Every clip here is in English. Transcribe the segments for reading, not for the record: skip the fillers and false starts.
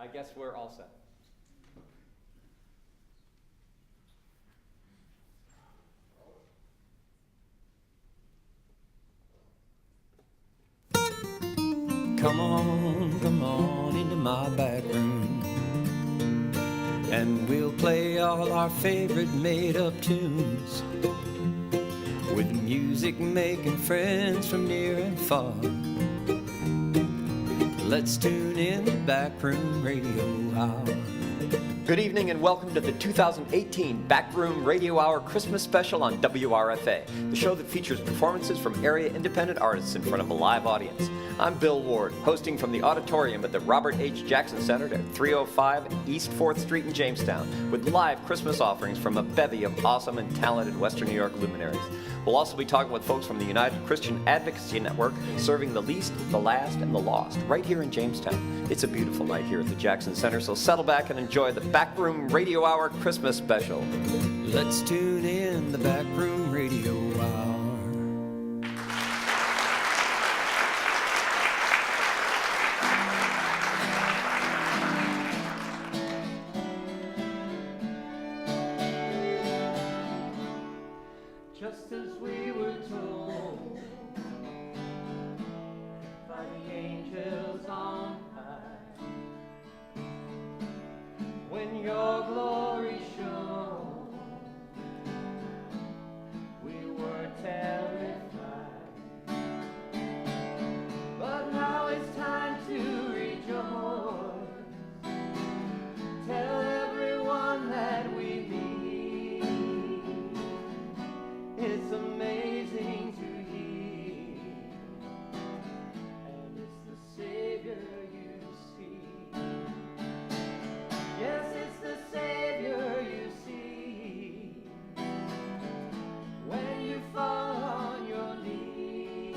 I guess we're all set. Come on into my back room, and we'll play all our favorite made-up tunes, with music making friends from near and far. Let's tune in to Backroom Radio Hour. Good evening and welcome to the 2018 Backroom Radio Hour Christmas Special on WRFA, the show that features performances from area independent artists in front of a live audience. I'm Bill Ward, hosting from the auditorium at the Robert H. Jackson Center at 305 East 4th Street in Jamestown, with live Christmas offerings from a bevy of awesome and talented Western New York luminaries. We'll also be talking with folks from the United Christian Advocacy Network, serving the least, the last, and the lost, right here in Jamestown. It's a beautiful night here at the Jackson Center, so settle back and enjoy the Backroom Radio Hour Christmas Special. Let's tune in the Backroom Radio Hour. Just as we were told by the angels on high, when your glory shone, we were terrified. But now it's time to rejoice. Tell everyone that we meet. It's amazing to hear, and it's the Savior you see. Yes, it's the Savior you see. When you fall on your knees,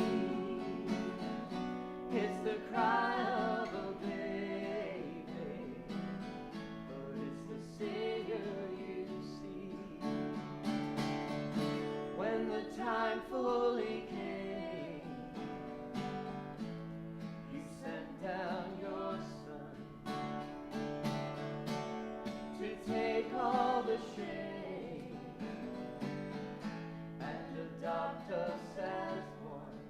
it's the cry of a baby, but it's the Savior you see. When the time fully came, you sent down your Son to take all the shame and adopt us as one.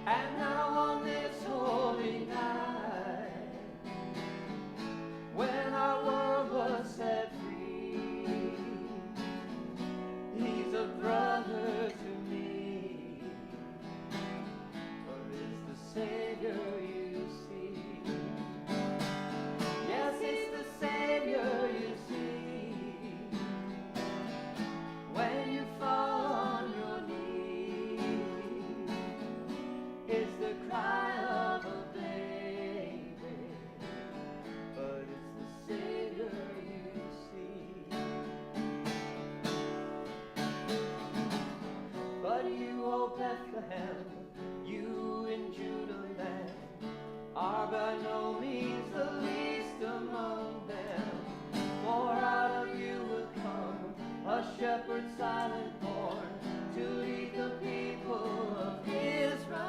And now on this holy night, when our world was set free, He's a brother to me, but it's the Savior you see. Yes, it's the Savior you see. When you fall on your knees, it's the cry of a baby, but it's the Savior you see. But you, O Bethlehem, you in Judah land, are by no means the least among them. For out of you will come a shepherd silent born, to lead the people of Israel.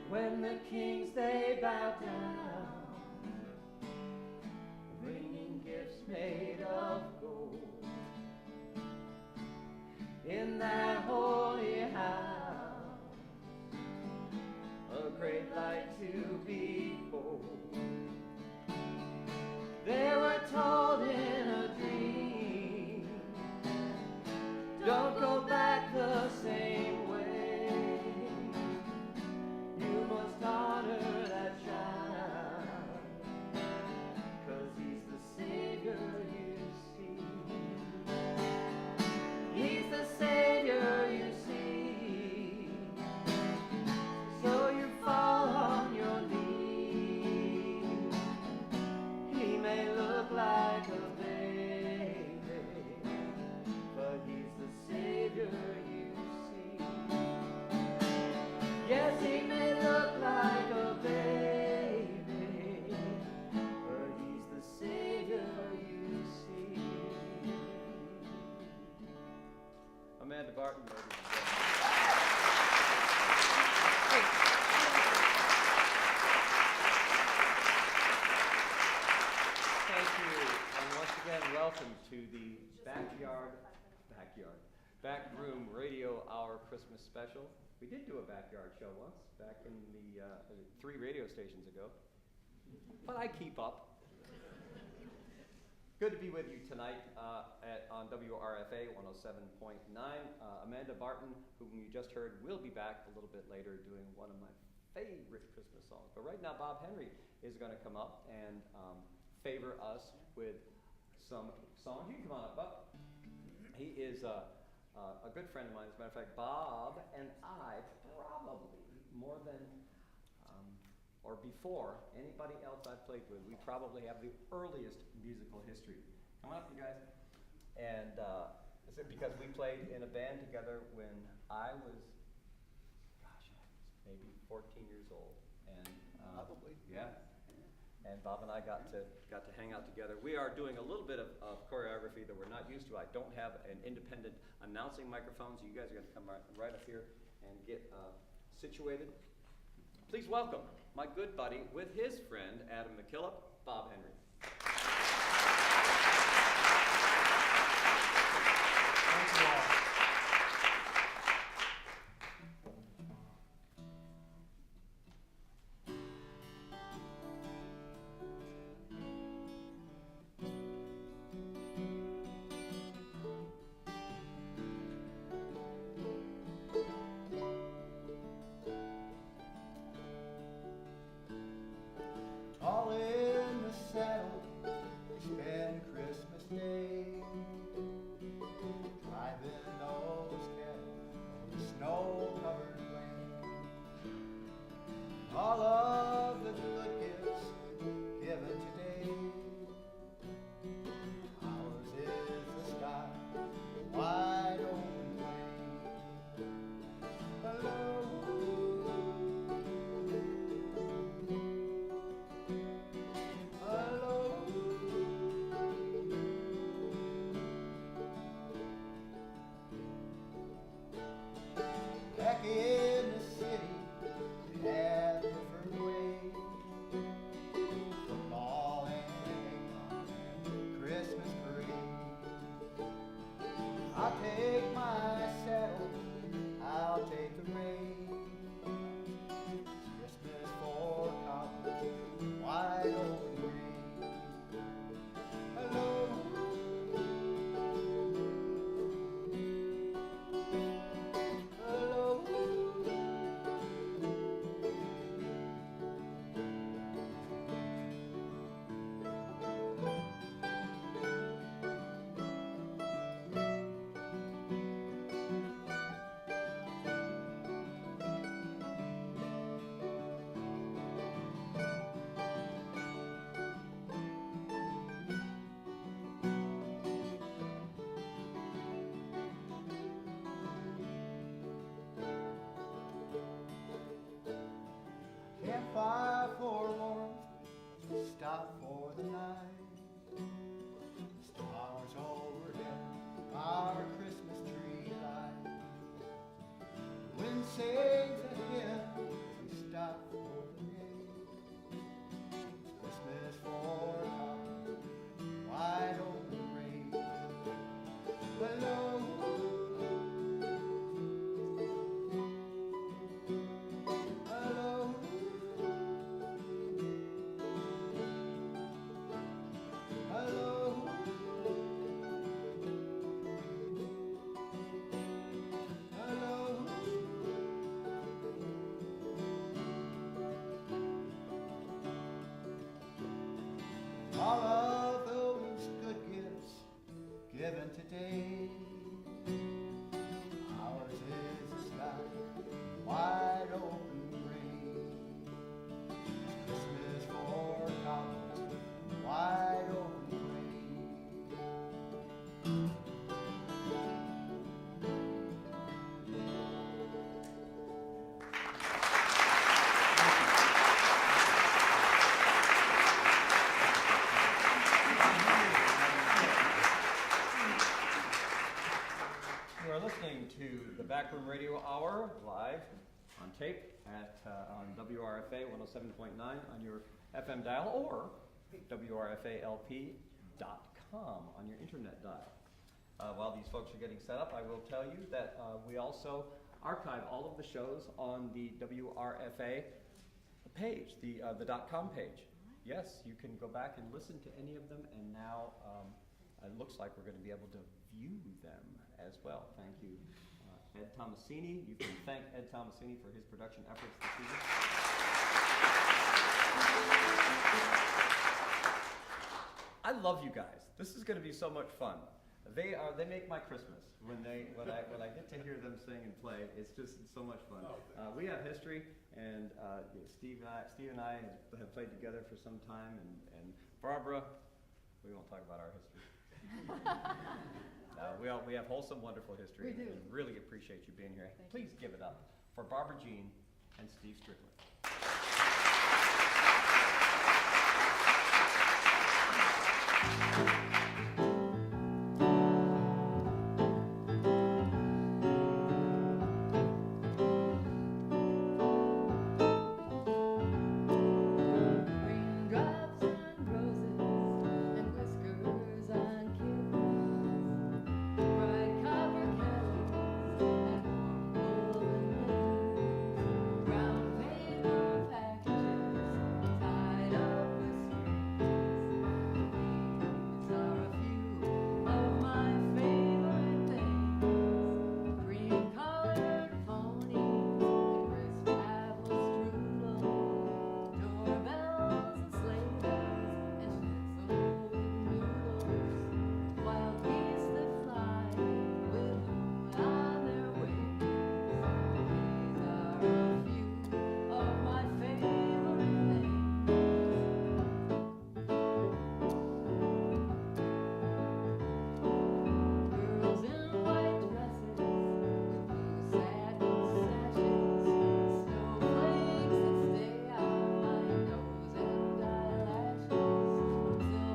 When the kings they bow down, bringing gifts made of gold, in that holy house, a great light to behold. They were told in a dream, don't go back the same way. You must honor that child. do a backyard show once, back in the 3 radio stations ago. But I keep up. Good to be with you tonight on WRFA 107.9. Amanda Barton, whom you just heard, will be back a little bit later doing one of my favorite Christmas songs. But right now, Bob Henry is going to come up and favor us with some songs. You can come on up, Bob. He is a good friend of mine. As a matter of fact, Bob and I probably more than or before anybody else I've played with, we probably have the earliest musical history. Come on up, you guys. And because we played in a band together when I was, maybe 14 years old. And Probably. Yeah. And Bob and I got to hang out together. We are doing a little bit of choreography that we're not used to. I don't have an independent announcing microphone, so you guys are going to come right up here and get situated. Please welcome my good buddy with his friend, Adam McKillop, Bob Henry. Thank you all. All in the saddle, we spend Christmas Day, driving those cattle over the snow-covered plain. All of the good gifts given today, ours is the sky, the wide open plain. Hello. Back in the city, we had the different way. Football and Christmas parade. I'll take my saddle, I'll take the reins. Christmas for college, wide open range. Hello. Campfire for warmth, stop for the night. Stars overhead, our Christmas tree light. Wind sings again, we stop for the day. Christmas for college, wide open range. Hello. All of those good gifts given today, ours is the sky, wide open range. Christmas for college, wide open range. You are listening to the Backroom Radio Hour live on tape on WRFA 107.9 on your FM dial or WRFALP.com on your internet dial. While these folks are getting set up, I will tell you that we also archive all of the shows on the WRFA page, the .com page. Yes, you can go back and listen to any of them, and now it looks like we're going to be able to view them as well. Thank you, Ed Tomasini. You can thank Ed Tomasini for his production efforts this evening. I love you guys. This is going to be so much fun. They make my Christmas when I get to hear them sing and play. It's just so much fun. We have history, and Steve and I have played together for some time, and Barbara, we won't talk about our history. We have wholesome, wonderful history. We do. And really appreciate you being here. Please give it up for Barbara Jean and Steve Strickland. Raindrops on roses and whiskers on kids, bright copper kettles and warm golden mittens, brown paper packages tied up with strings. These are a few of my favorite things: cream-colored ponies and crisp apple strudel, doorbells and sleigh bells and schnitzel with noodles, wild geese that fly with the moon on their wings. These are a few of my favorite things. Girls in white dresses with blue satin sashes, snowflakes that stay on my nose and eyelashes,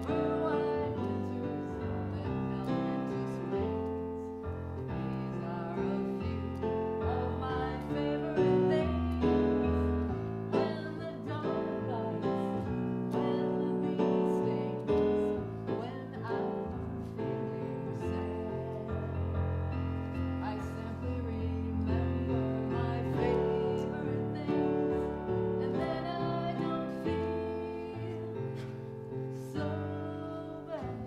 silver white winters that melt into springs. These are a few of my favorite things. When the dog bites, when the bee stings, when I'm feeling sad, I simply remember my favorite things, and then I don't feel so bad.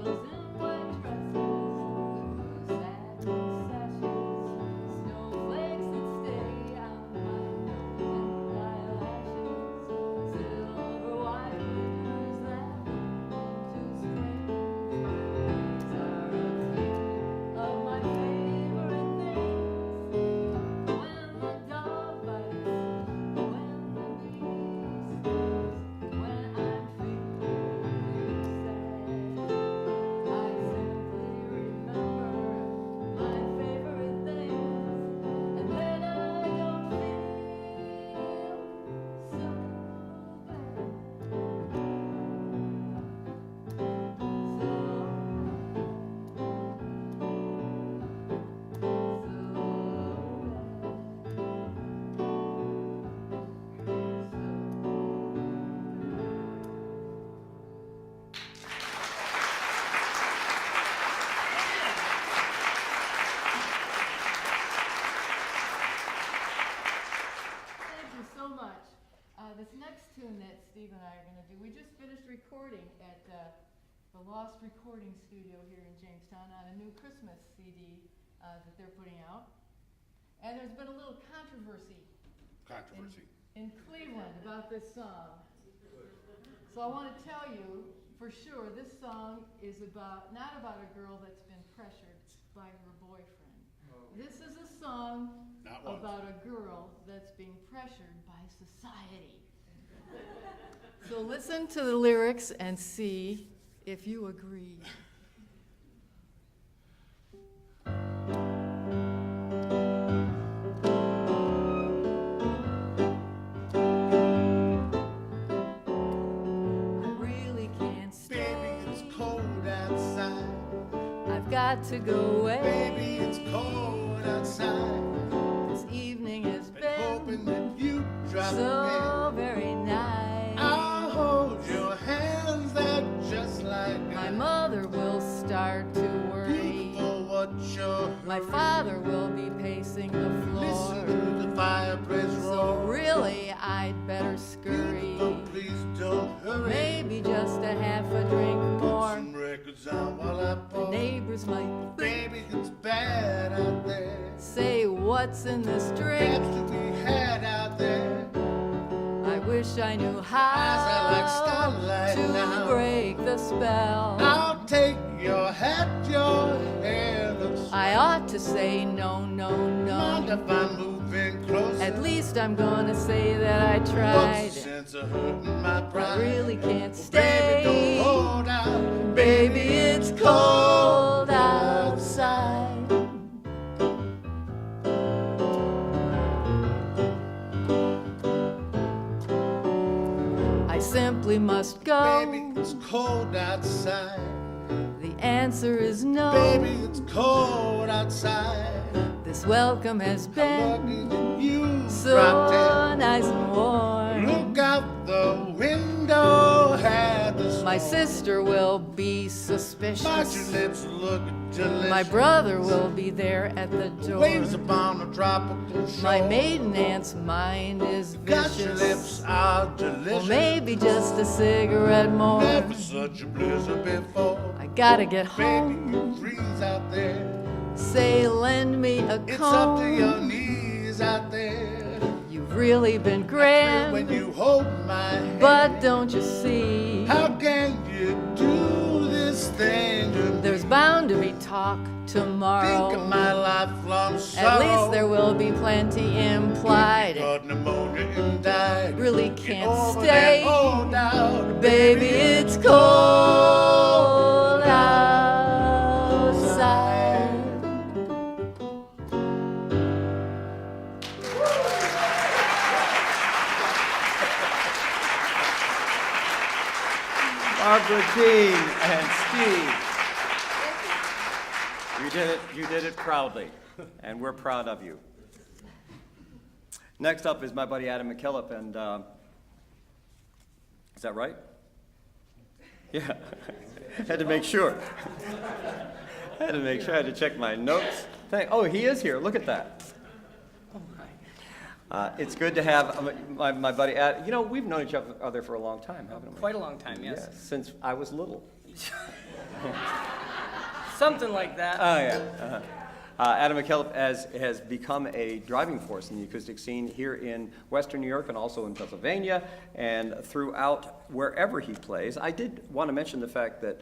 Girls in white dresses with blue satin sashes, snowflakes that stay on my nose and eyelashes, silver white winters that bloom into spring. These are a few of my favorite things. When the dog bites, when the bee stings, when I'm feeling sad, I simply remember my favorite things, and then I don't feel so Thank you so much. This next tune that Steve and I are going to do, we just finished recording at the Lost Recording Studio here in Jamestown on a new Christmas CD that they're putting out. And there's been a little controversy in Cleveland about this song. So I want to tell you for sure this song is not about a girl that's been pressured by her boyfriend. This is a song Not once. about a girl that's being pressured by society. So listen to the lyrics and see if you agree. Got to go away. Baby, it's cold outside. This evening has Been been hoping that you drop so in. very nice. I'll hold your hands, they're just like My mother will start to worry. Beautiful, what you're My father will be pacing the Listen floor. to the fireplace So roar. really, I'd better scurry. Beautiful, please don't hurry. Maybe just a half a drink Put more. some records on while I The pour. neighbors might think, Baby, it's bad out there. say, what's in this drink? Perhaps to be had out there. I wish I knew Eyes are like how starlight to now. break the spell. I'll take your hat, your hair looks I ought to say no, no, Mind no. if I'm moving closer? At least I'm gonna say that I What's the tried. sense of hurting my pride? I really can't Well, baby, don't stay. hold out. Baby, it's cold outside. I simply must go. Baby, it's cold outside. The answer is no. Baby, it's cold outside. This welcome has I'm been lucky that you so dropped nice and warm. in. Look out the window, had the storm. My sister will be But suspicious. your lips look delicious. My brother will be there at the door. Waves upon a tropical shore. My maiden aunt's mind is Got your lips vicious. are Well, delicious. maybe just a cigarette more. Never such a blizzard before. I gotta get Baby, home. you freeze out there. Say, lend me a It's up to your comb. knees out there. You've really been When grand, you hold my hand. but don't you see? How can you do this thing to me? There's bound to be talk Think of tomorrow. my lifelong sorrow. At least there will be plenty implied. Got pneumonia and died. Really Get can't over stay. that old doubt. Baby, it's cold outside. Barbara Jean and Steve. You did it proudly, and we're proud of you. Next up is my buddy Adam McKillop, and is that right? Yeah, had to make sure. I had to check my notes. Oh, he is here, look at that. It's good to have my buddy Adam. You know, we've known each other for a long time, haven't we? Quite a long time, yes. Yeah, since I was little. Something like that. Oh, yeah. Adam McKillop has become a driving force in the acoustic scene here in Western New York and also in Pennsylvania and throughout wherever he plays. I did want to mention the fact that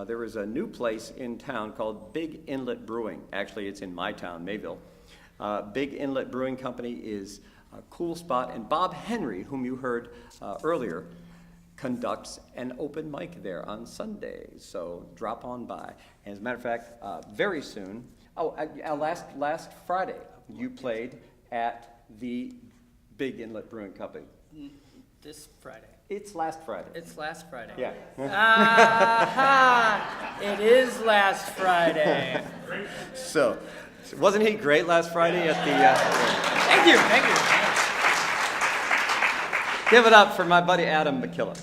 there is a new place in town called Big Inlet Brewing. Actually, it's in my town, Mayville. Big Inlet Brewing Company is a cool spot, and Bob Henry, whom you heard earlier, conducts an open mic there on Sundays, so drop on by. And as a matter of fact, very soon, last Friday, you played at the Big Inlet Brewing Company. This Friday. It's last Friday. It's last Friday. Yeah. Aha! It is last Friday. So, wasn't he great last Friday at the... Thank you, thank you. Give it up for my buddy Adam McKillop.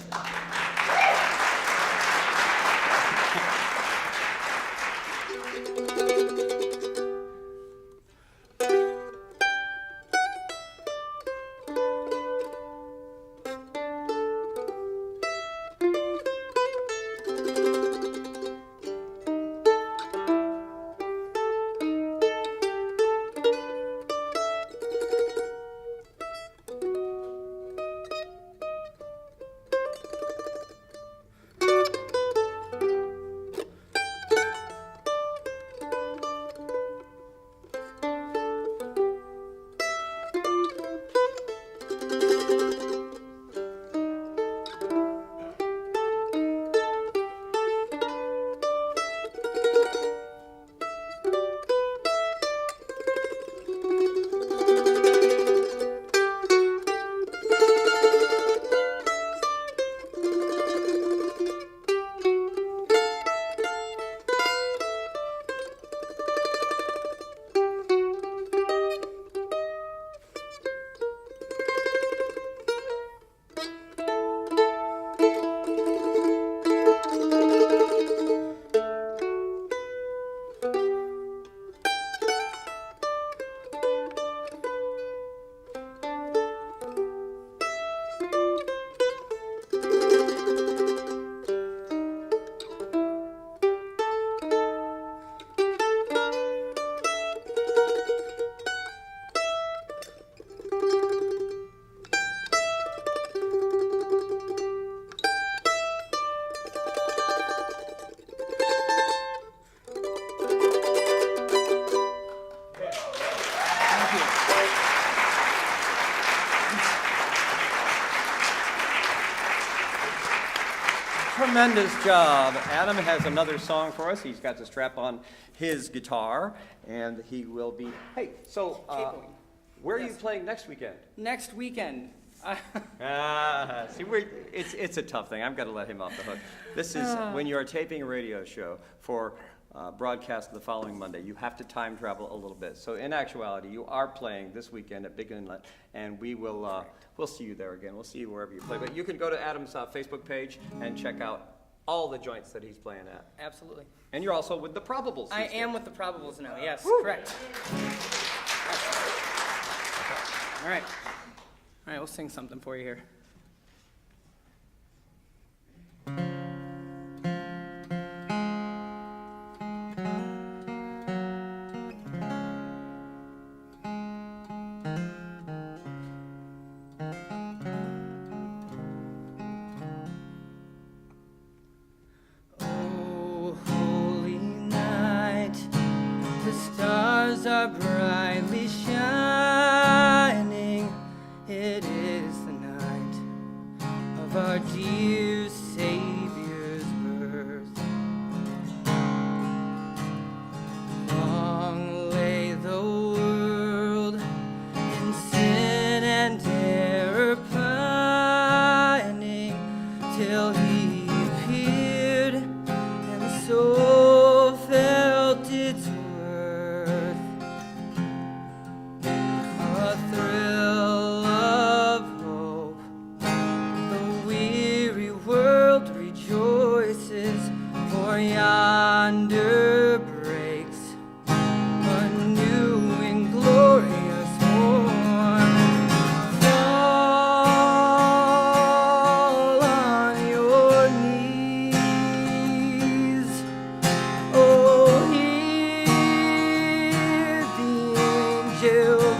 Tremendous job. Adam has another song for us. He's got to strap on his guitar, and he will be. Hey, so Capoing. where are you Yes. playing next weekend? Next weekend. See, it's a tough thing. I've got to let him off the hook. This is when you are taping a radio show for broadcast the following Monday. You have to time travel a little bit. So in actuality, you are playing this weekend at Big Inlet, and we will we'll see you there again. We'll see you wherever you play. But you can go to Adam's Facebook page and check out all the joints that he's playing at. Absolutely. And you're also with the Probables. I these days. am with the Probables now. Yes, correct. All right. All right, we'll sing something for you here. Oh, holy night, the stars are brightly shining. It is the night of our dear Savior's birth. Long lay the world in sin and error pining, till he appeared and so felt its worth. A thrill of hope, the weary world rejoices, for yonder breaks a new and glorious morn. Fall on your knees, oh, hear the angel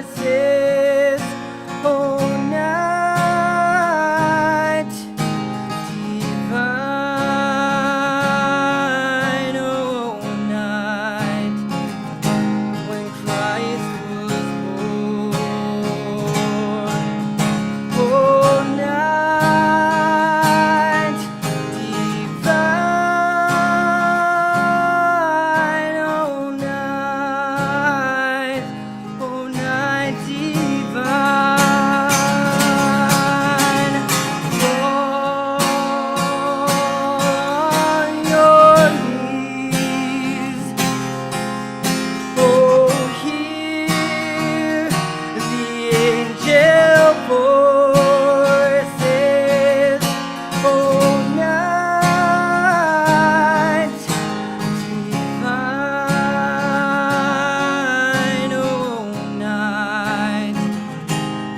voices, oh, night divine, oh, night when Christ was born, oh, night divine, oh, night divine. On your knees, oh, hear the angel voices, oh, night divine, oh, night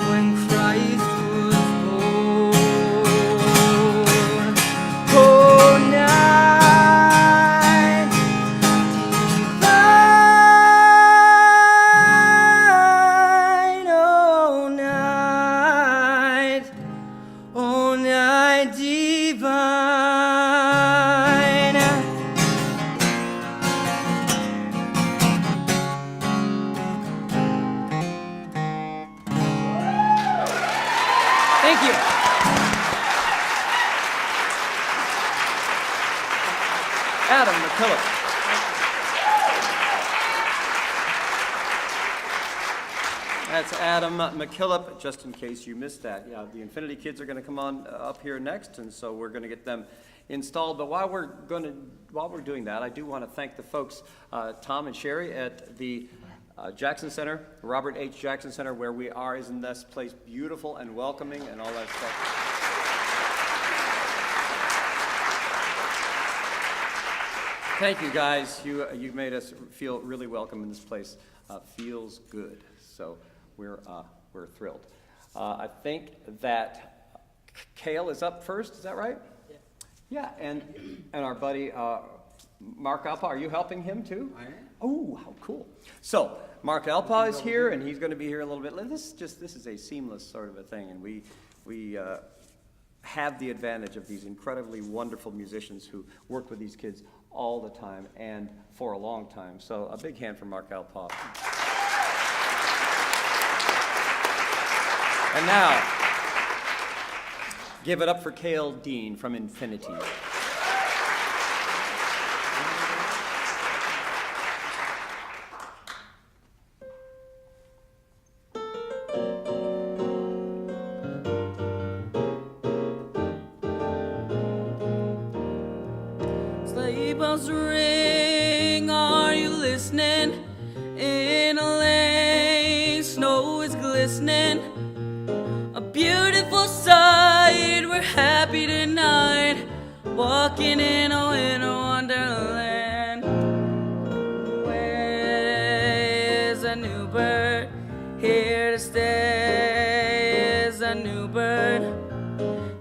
when Christ was born, oh, night divine, oh, night divine. Thank you. Adam McKillop. That's Adam McKillop, just in case you missed that. Yeah, the Infinity Kids are going to come on up here next, and so we're going to get them installed. But while we're doing that, I do want to thank the folks, Tom and Sherry at the Jackson Center, Robert H. Jackson Center, where we are. Isn't this place beautiful and welcoming and all that stuff? Thank you, guys. You made us feel really welcome in this place. Feels good. So we're thrilled. I think that Cale is up first. Is that right? Yeah. Yeah, and our buddy Mark Alpa, are you helping him too? I am. Oh, how cool! So Mark Alpa is here, and he's going to be here a little bit. This is a seamless sort of a thing, and we have the advantage of these incredibly wonderful musicians who work with these kids all the time and for a long time. So a big hand for Mark Alpa. And now, Give it up for Cale Dean from Infinity. Sleigh bells ring, are you listening? In a lane, snow is glistening. A beautiful sight, we're happy tonight, walking in a winter wonderland. Where's a new bird? Here to stay is a new bird.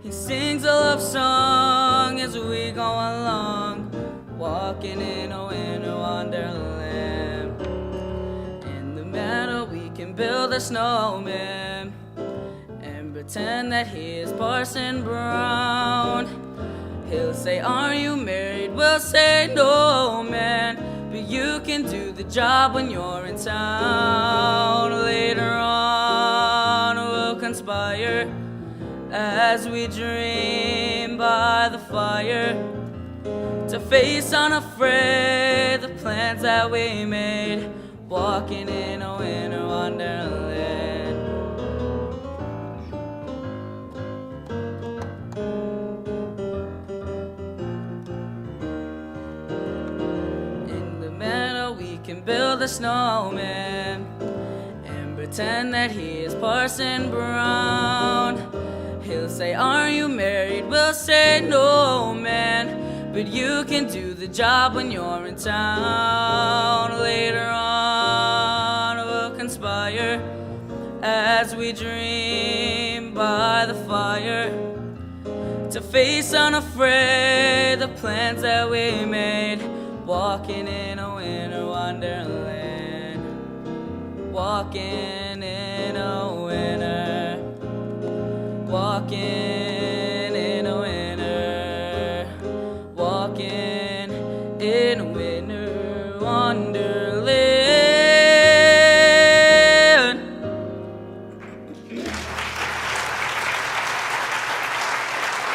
He sings a love song as we go along, walking in a winter wonderland. In the meadow we can build a snowman and pretend that he is Parson Brown. He'll say, are you married? We'll say, no, man, but you can do the job when you're in town. Later on we'll conspire as we dream by the fire to face unafraid the plans that we made, walking in a winter wonderland. In the meadow we can build a snowman and pretend that he is Parson Brown. He'll say, are you married? We'll say, no, man, but you can do the job when you're in town. Later on we'll conspire as we dream by the fire to face unafraid the plans that we made, walking in a winter wonderland, walking in a winter, walking in a winter, walking in a winter wonderland.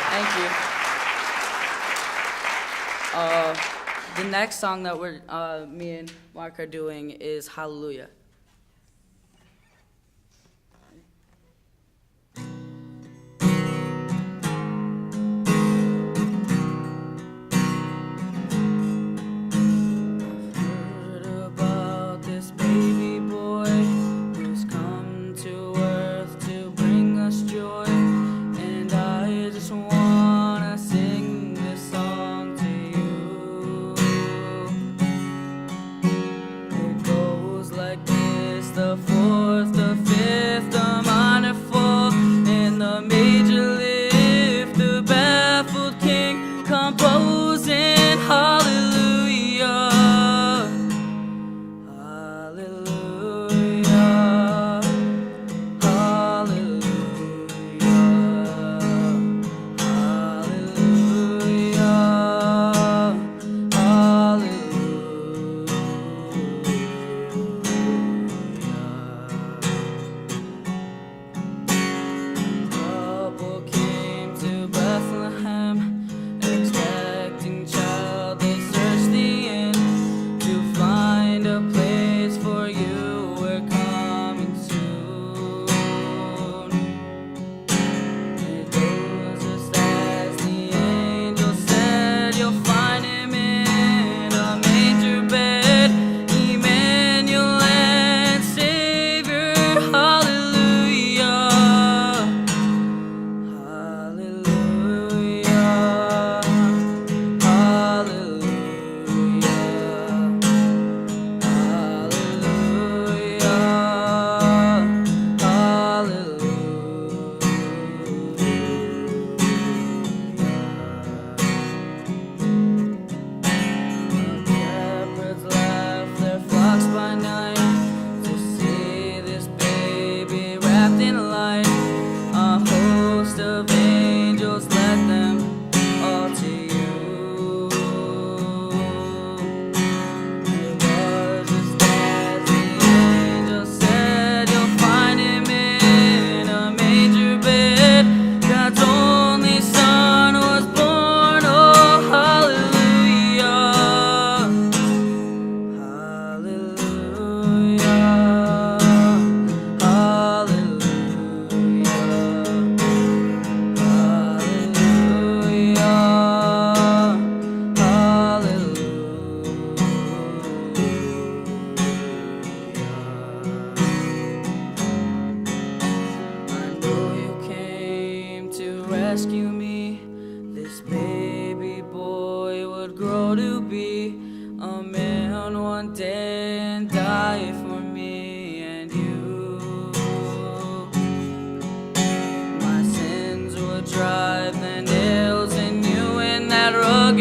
Thank you. The next song that me and Mark are doing is Hallelujah. Like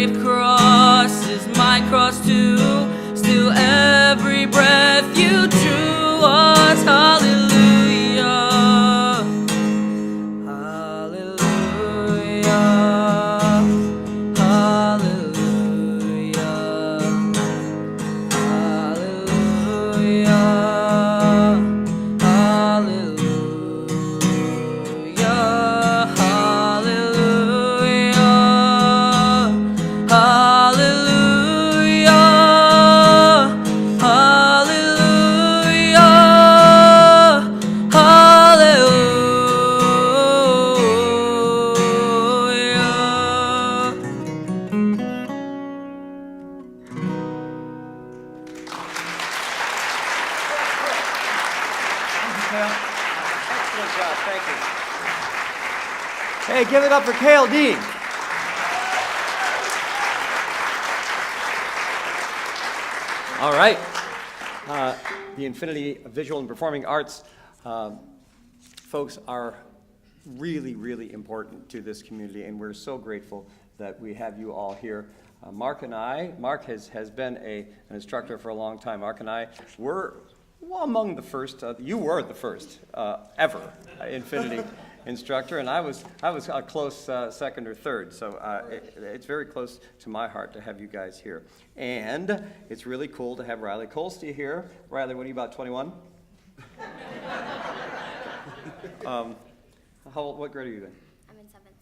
rugged cross is my cross too. Still every breath you drew was hallelujah. Excellent job, thank you. Hey, give it up for Cale Dean. All right. The Infinity Visual and Performing Arts folks are really, really important to this community, and we're so grateful that we have you all here. Mark has been an instructor for a long time. Mark and I were among the first. You were the first ever Infinity instructor, and I was a close second or third. So it's very close to my heart to have you guys here, and it's really cool to have Riley Colsty here. Riley, what are you, about 21? What grade are you in? I'm in 7th.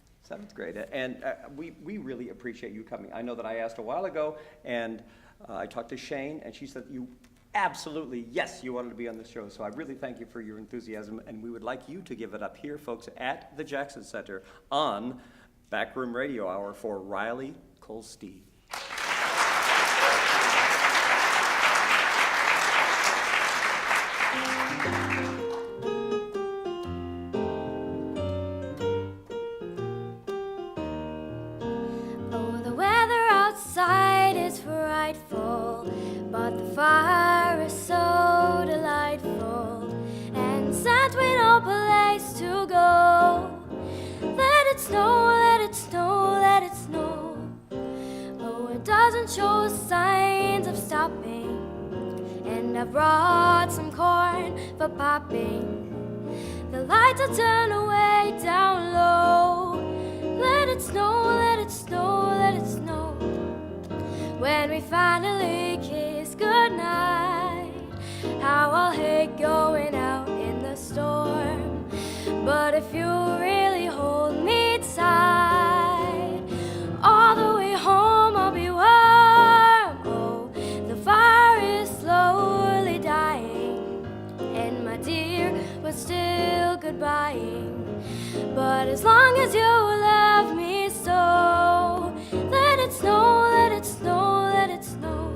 7th grade, and we really appreciate you coming. I know that I asked a while ago, and I talked to Shane, and she said you absolutely, yes, you wanted to be on this show. So I really thank you for your enthusiasm, and we would like you to give it up here, folks, at the Jackson Center on Backroom Radio Hour for Riley Colsty. Oh, the weather outside is frightful, but the fire is so delightful, and since we no place to go, let it snow, let it snow, let it snow. Oh, it doesn't show signs of stopping, and I brought some corn for popping. The lights are turned way down low. Let it snow, let it snow, let it snow. When we finally kiss goodnight, how I'll hate going out in the storm. But if you really hold me tight, all the way home I'll be warm. Oh, the fire is slowly dying, and my dear, we're still goodbying. But as long as you love me so, let it snow, let it snow, let it snow.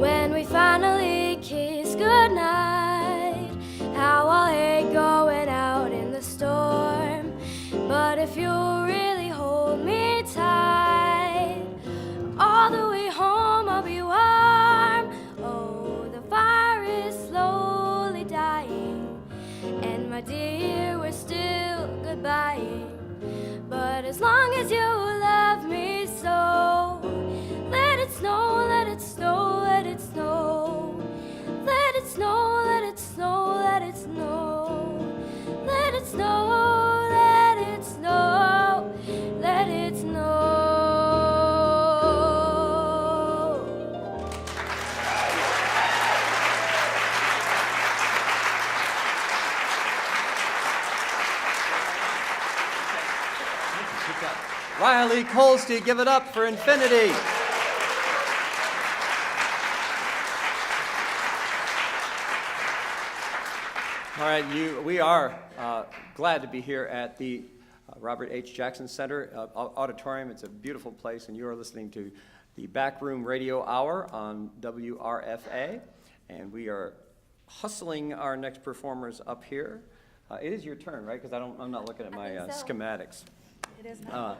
When we finally kiss goodnight, how I'll hate going out in the storm. But if you really hold me tight, all the way home I'll be warm. Oh, the fire is slowly dying, and my dear, we're still goodbying. But as long as you love me so, let it snow, let it snow, let it snow. Let it snow, let it snow, let it snow. Let it snow, let it snow, let it snow. Riley Colsty, give it up for Infinity. All right, we are glad to be here at the Robert H. Jackson Center Auditorium. It's a beautiful place, and you are listening to the Backroom Radio Hour on WRFA, and we are hustling our next performers up here. It is your turn, right? Because I'm not looking at my schematics. It is not.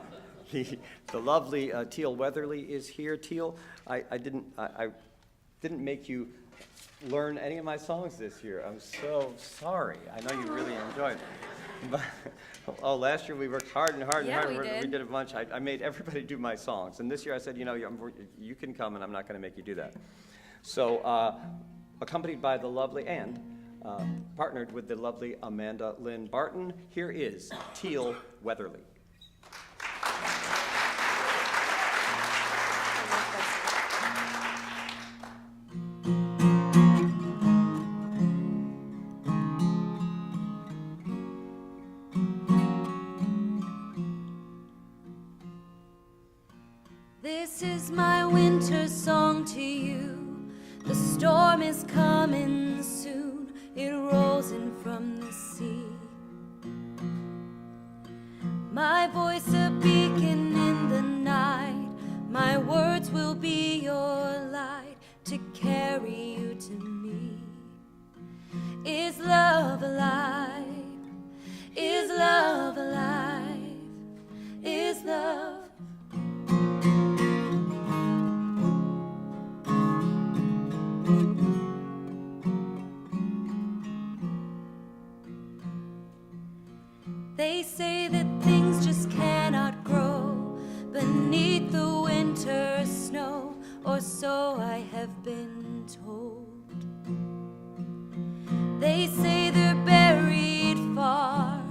The lovely Teal Weatherly is here. Teal, I didn't make you learn any of my songs this year. I'm so sorry. I know you really enjoyed it. Oh, last year we worked hard and hard and Yeah, hard. we did. We did a bunch. I made everybody do my songs. And this year I said, you can come and I'm not going to make you do that. So, accompanied by the lovely and partnered with the lovely Amanda Lynn Barton, here is Teal Weatherly. This is my winter song to you. The storm is coming soon. It rolls in from the sea. My voice a beacon in the night. My words will be your light to carry you to me. Is love alive? Is love alive? Is love? They say that things just cannot grow beneath the winter snow, or so I have been told. They say they're buried far,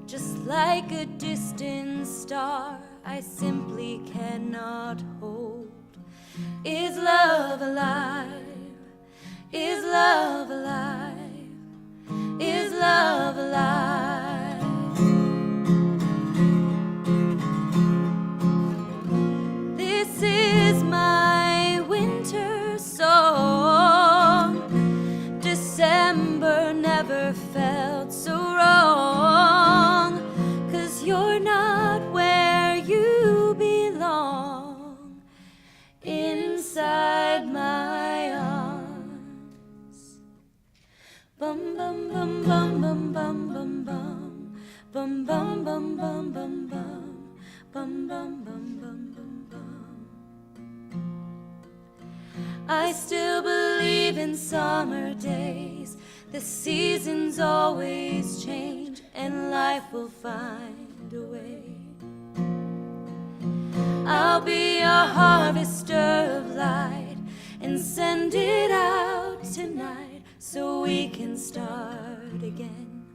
just like a distant star I simply cannot hold. Is love alive? Is love alive? Is love alive? This is my winter song. December never felt so wrong, 'cause you're not where you belong, inside my arms. Bum bum bum bum bum bum bum bum bum bum bum bum bum bum bum bum bum bum bum bum. I still believe in summer days. The seasons always change, and life will find a way. I'll be a harvester of light and send it out tonight so we can start again.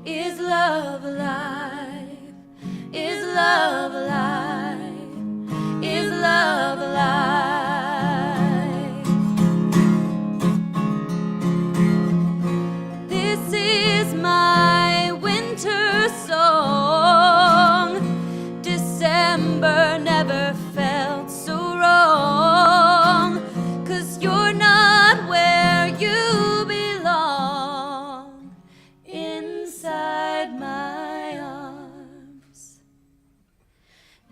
Is love alive? Is love alive? Is love alive? This is my winter song. December never felt so wrong, 'cause you're not where you belong, inside my arms.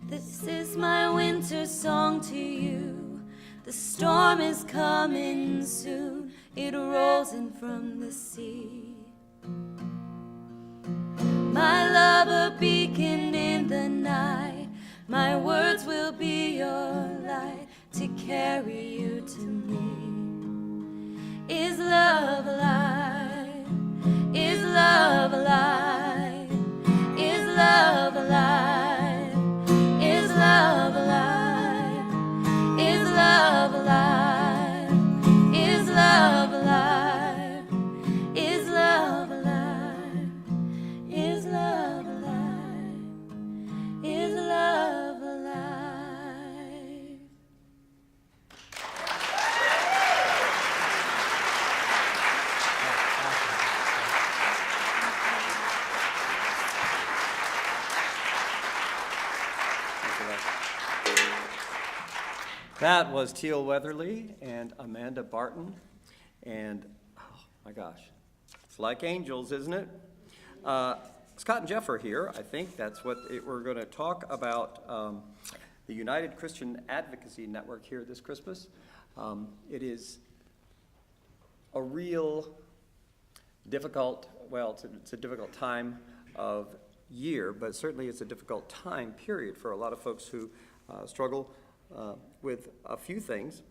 This is my winter song to you. The storm is coming soon. It rolls in from the sea. My love a beacon in the night. My words will be your light to carry you to me. Is love alive? Is love alive? Is love alive? Is love alive? Is love alive? Is love alive? Is love alive? Is love alive? Is love alive? That was Teal Weatherly and Amanda Barton. And, oh my gosh, it's like angels, isn't it? Scott and Jeff are here. I think that's what we're going to talk about, the United Christian Advocacy Network here this Christmas. It is a real difficult, well, it's a difficult time of year, but certainly it's a difficult time period for a lot of folks who struggle with a few things.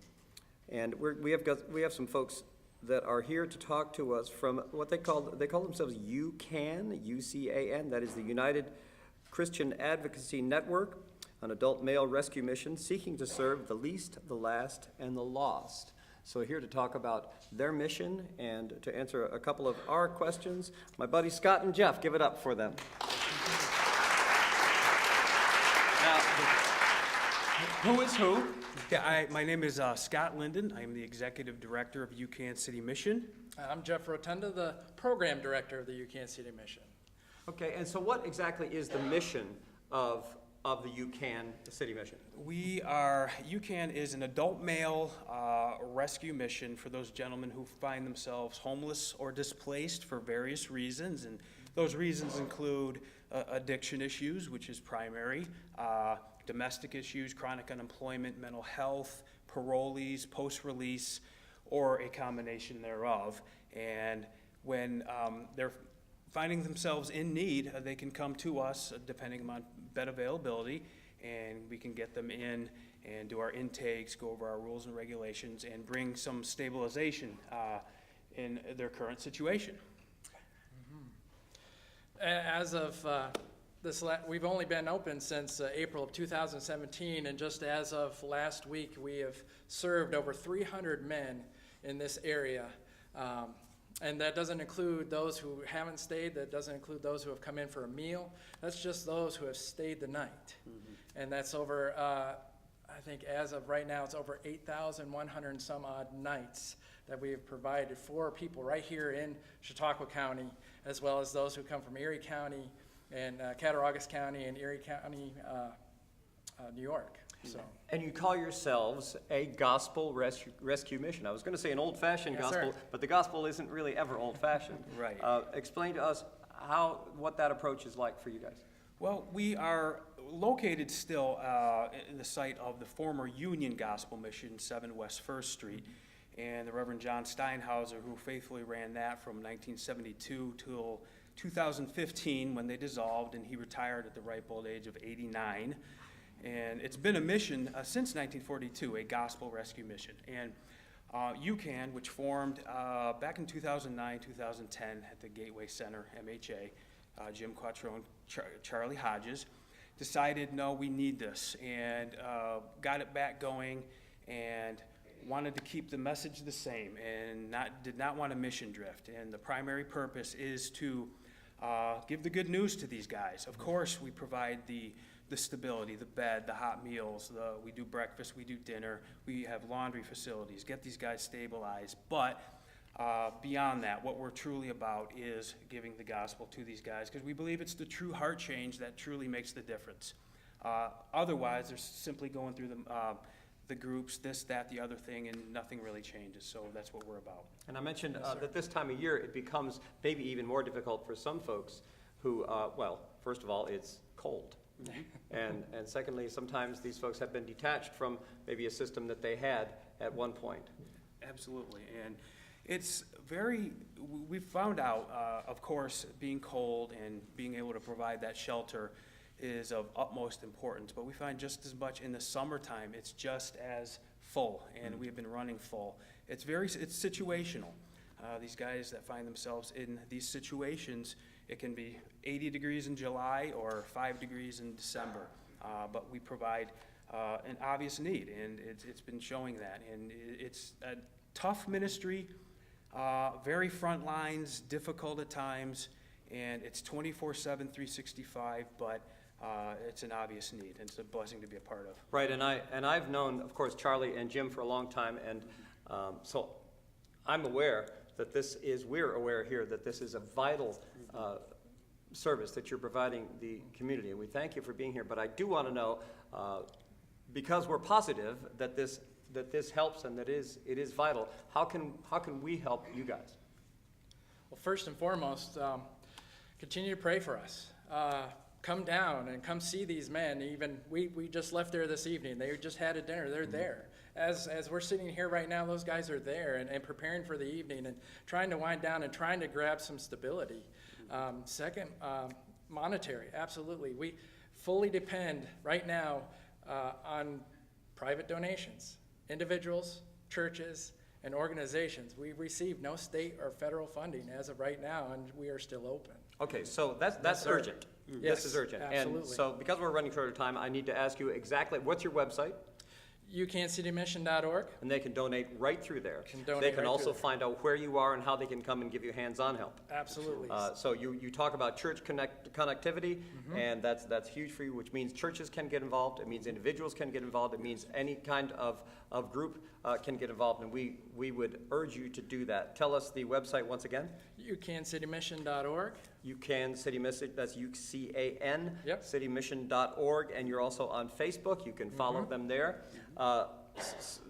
And we have some folks that are here to talk to us from what they call themselves UCAN, UCAN, that is the United Christian Advocacy Network, an adult male rescue mission seeking to serve the least, the last, and the lost. So here to talk about their mission and to answer a couple of our questions, my buddies Scott and Jeff. Give it up for them. Now, who is who? Yeah, my name is Scott Linden. I am the Executive Director of UCAN City Mission. I'm Jeff Rotunda, the Program Director of the UCAN City Mission. Okay, and so what exactly is the mission of the UCAN City Mission? UCAN is an adult male rescue mission for those gentlemen who find themselves homeless or displaced for various reasons, and those reasons include addiction issues, which is primary, domestic issues, chronic unemployment, mental health, parolees, post-release, or a combination thereof. And when they're finding themselves in need, they can come to us depending on bed availability, and we can get them in and do our intakes, go over our rules and regulations, and bring some stabilization in their current situation. As of we've only been open since April of 2017, and just as of last week, we have served over 300 men in this area. And that doesn't include those who haven't stayed, that doesn't include those who have come in for a meal. That's just those who have stayed the night. Mm-hmm. And that's over, I think as of right now, it's over 8,100 and some odd nights that we have provided for people right here in Chautauqua County, as well as those who come from Erie County and Cattaraugus County and Erie County, New York. So. And you call yourselves a gospel rescue mission. I was going to say an old-fashioned gospel, sir. but the gospel isn't really ever old-fashioned. Right. Explain to us what that approach is like for you guys. Well, we are located still in the site of the former Union Gospel Mission, 7 West 1st Street, and the Reverend John Steinhauser, who faithfully ran that from 1972 till 2015 when they dissolved, and he retired at the ripe old age of 89. And it's been a mission since 1942, a gospel rescue mission. And UCAN, which formed back in 2009, 2010 at the Gateway Center, MHA, Jim Quattrone, Charlie Hodges, decided, no, we need this, and got it back going and wanted to keep the message the same and did not want a mission drift. And the primary purpose is to give the good news to these guys. Of course, we provide the stability, the bed, the hot meals, we do breakfast, we do dinner, we have laundry facilities, get these guys stabilized. But beyond that, what we're truly about is giving the gospel to these guys, because we believe it's the true heart change that truly makes the difference. Otherwise, they're simply going through the groups, this, that, the other thing, and nothing really changes. So that's what we're about. And I mentioned that this time of year it becomes maybe even more difficult for some folks who, well, first of all, it's cold. and secondly, sometimes these folks have been detached from maybe a system that they had at one point. Absolutely, and we've found out, of course, being cold and being able to provide that shelter is of utmost importance, but we find just as much in the summertime, it's just as full, and we have been running full. It's situational. These guys that find themselves in these situations, it can be 80 degrees in July or 5 degrees in December, but we provide an obvious need, and it's been showing that. And it's a tough ministry, very front lines, difficult at times, and it's 24/7, 365, but it's an obvious need, and it's a blessing to be a part of. Right, and I've known, of course, Charlie and Jim for a long time, and so I'm aware that we're aware here that this is a vital service that you're providing the community, and we thank you for being here. But I do want to know, because we're positive that this helps and that it is vital, how can we help you guys? Well, first and foremost, continue to pray for us. Come down and come see these men. Even we just left there this evening. They just had a dinner. They're there. As we're sitting here right now, those guys are there and preparing for the evening and trying to wind down and trying to grab some stability. Second, monetary, absolutely. We fully depend right now on private donations, individuals, churches, and organizations. We receive no state or federal funding as of right now, and we are still open. Okay, so that's sir. urgent. Yes, This is urgent. And absolutely. so because we're running short of time, I need to ask you exactly, what's your website? UCansCityMission.org. And they can donate right through there. Can donate They can right also through there. find out where you are and how they can come and give you hands-on help. Absolutely. So you talk about church connectivity, and that's huge for you, which means churches can get involved, it means individuals can get involved, it means any kind of group can get involved, and we would urge you to do that. Tell us the website once again. UCansCityMission.org. UCAN City Mission, that's UCAN, Yep. citymission.org, and you're also on Facebook. You can follow them there.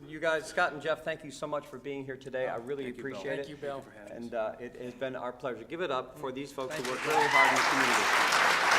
You guys, Scott and Jeff, thank you so much for being here today. I really Thank you, Bill. appreciate Thank it. you, Bill. And it has been our pleasure. Give it up for these folks Thank who you. work really hard in the community.